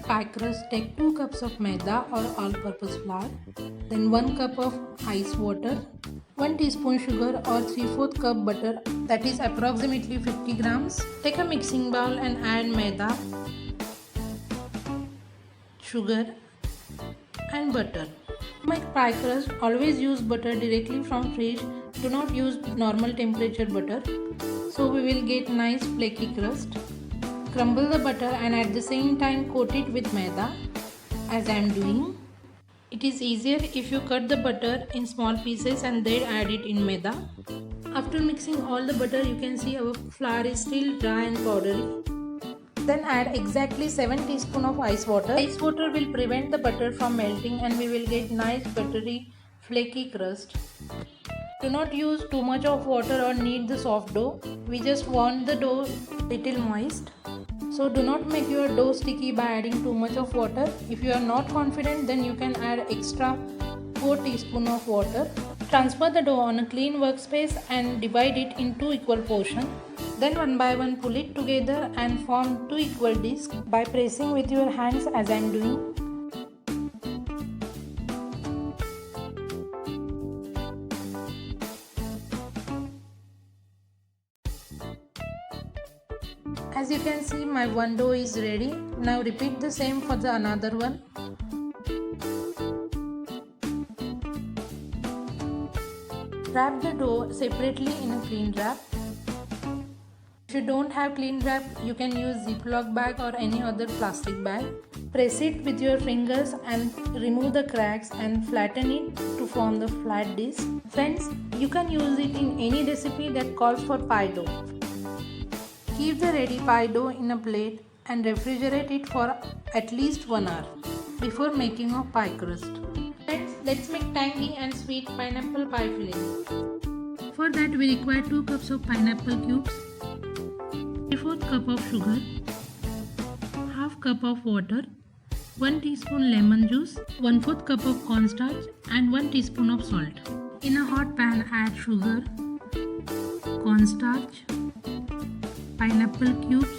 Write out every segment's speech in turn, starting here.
pie crust, take 2 cups of maida or all-purpose flour, then 1 cup of ice water, 1 teaspoon sugar or 3/4 cup butter, that is approximately 50 grams. Take a mixing bowl and add maida, sugar and butter. To make pie crust, always use butter directly from fridge. Do not use normal temperature butter, so we will get nice flaky crust. Crumble the butter and at the same time coat it with maida as I am doing. It is easier if you cut the butter in small pieces and then add it in maida. After mixing all the butter, you can see our flour is still dry and powdery. Then add exactly 7 teaspoons of ice water. Ice water will prevent the butter from melting and we will get nice buttery flaky crust. Do not use too much of water or knead the soft dough. We just want the dough little moist. So do not make your dough sticky by adding too much of water. If you are not confident, then you can add extra 4 teaspoons of water. Transfer the dough on a clean workspace and divide it in 2 equal portions. Then one by one pull it together and form 2 equal discs by pressing with your hands as I am doing. As you can see, my one dough is ready. Now repeat the same for the another one. Wrap the dough separately in a clean wrap. If you don't have clean wrap, you can use Ziploc bag or any other plastic bag. Press it with your fingers and remove the cracks and flatten it to form the flat disc. Friends, you can use it in any recipe that calls for pie dough. Keep the ready pie dough in a plate and refrigerate it for at least 1 hour before making a pie crust. Friends, let's make tangy and sweet pineapple pie filling. For that we require 2 cups of pineapple cubes, 3/4 cup of sugar, half cup of water, 1 teaspoon lemon juice, 1/4 cup of cornstarch and 1 teaspoon of salt. In a hot pan add sugar, cornstarch, pineapple cubes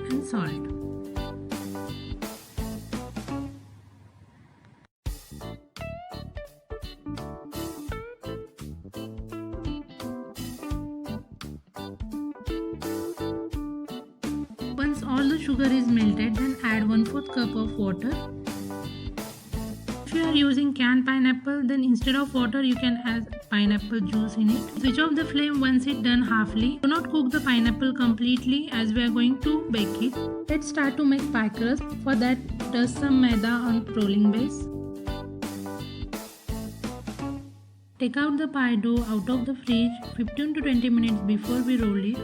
and salt. Once all the sugar is melted, then add 1/4 cup of water. If you are using canned pineapple, then instead of water you can add pineapple juice in it. Switch off the flame once it's done halfly. Do not cook the pineapple completely as we are going to bake it. Let's start to make pie crust. For that, dust some maida on rolling base. Take out the pie dough out of the fridge 15 to 20 minutes before we roll it.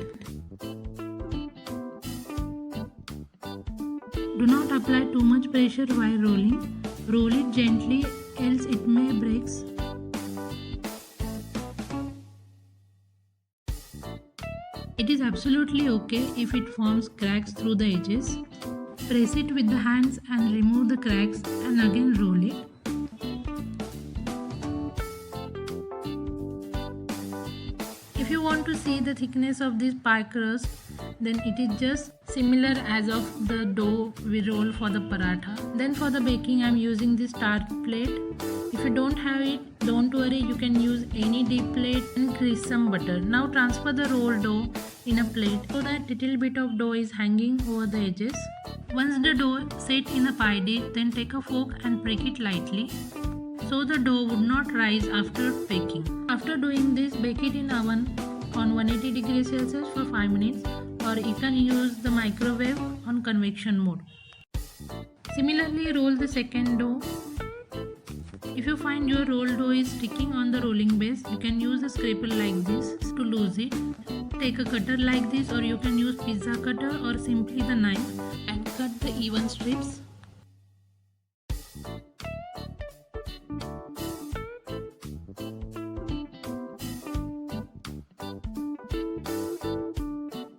Do not apply too much pressure while rolling. Roll it gently, else it may break. It is absolutely okay if it forms cracks through the edges. Press it with the hands and remove the cracks and again roll it. If you want to see the thickness of this pie crust, then it is just similar as of the dough we roll for the paratha. Then for the baking I am using this tart plate. If you don't have it, don't worry, you can use any deep plate and grease some butter. Now transfer the rolled dough in a plate so that little bit of dough is hanging over the edges. Once the dough set in a pie dish, then take a fork and prick it lightly so the dough would not rise after baking. After doing this, bake it in oven on 180 degrees Celsius for 5 minutes, or you can use the microwave on convection mode. Similarly, roll the second dough. If you find your rolled dough is sticking on the rolling base, you can use a scraper like this to lose it. Take a cutter like this, or you can use pizza cutter or simply the knife and cut the even strips.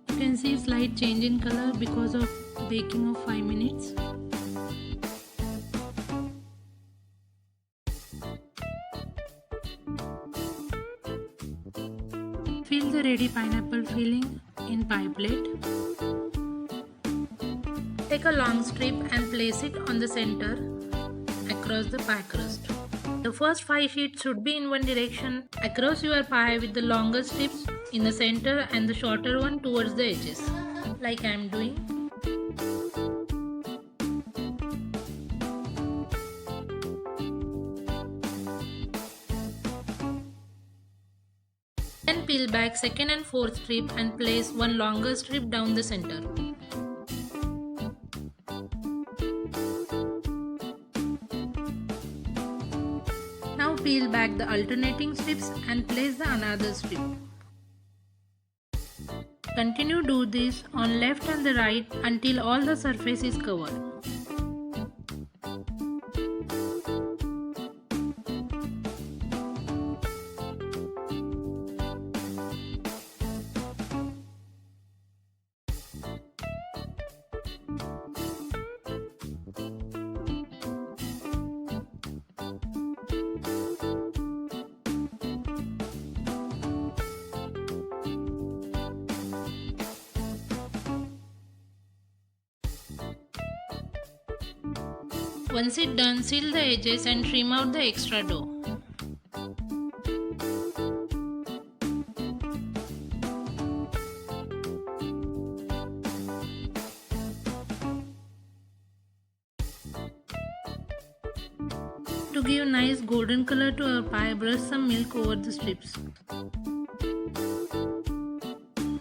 You can see slight change in color because of baking of 5 minutes. Fill the ready pineapple filling in pie plate. Take a long strip and place it on the center across the pie crust. The first 5 sheets should be in one direction across your pie, with the longer strips in the center and the shorter one towards the edges, like I am doing. Then peel back second and fourth strip and place one longer strip down the center. Now peel back the alternating strips and place the another strip. Continue do this on left and the right until all the surface is covered. Once it's done, seal the edges and trim out the extra dough. To give nice golden color to our pie, brush some milk over the strips.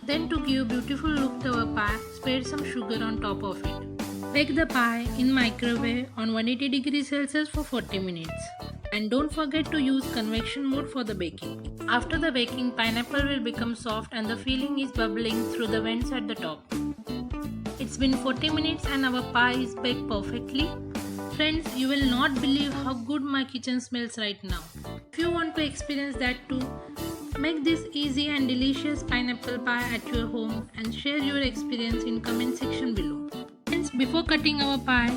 Then to give beautiful look to our pie, spread some sugar on top of it. Bake the pie in microwave on 180 degrees Celsius for 40 minutes. And don't forget to use convection mode for the baking. After the baking, pineapple will become soft and the filling is bubbling through the vents at the top. It's been 40 minutes and our pie is baked perfectly. Friends, you will not believe how good my kitchen smells right now. If you want to experience that too, make this easy and delicious pineapple pie at your home and share your experience in comment section below. Friends, before cutting our pie,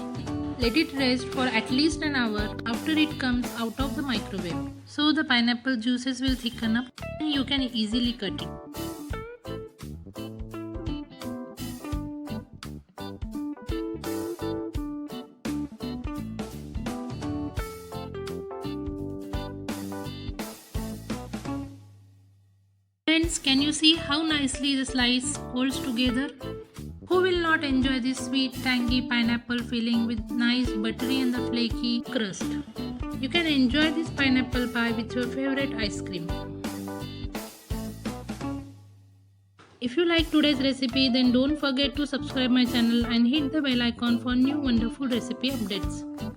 let it rest for at least an hour after it comes out of the microwave, so the pineapple juices will thicken up and you can easily cut it. Friends, can you see how nicely the slice holds together? Who will not enjoy this sweet, tangy pineapple filling with nice buttery and the flaky crust? You can enjoy this pineapple pie with your favorite ice cream. If you like today's recipe, then don't forget to subscribe my channel and hit the bell icon for new wonderful recipe updates.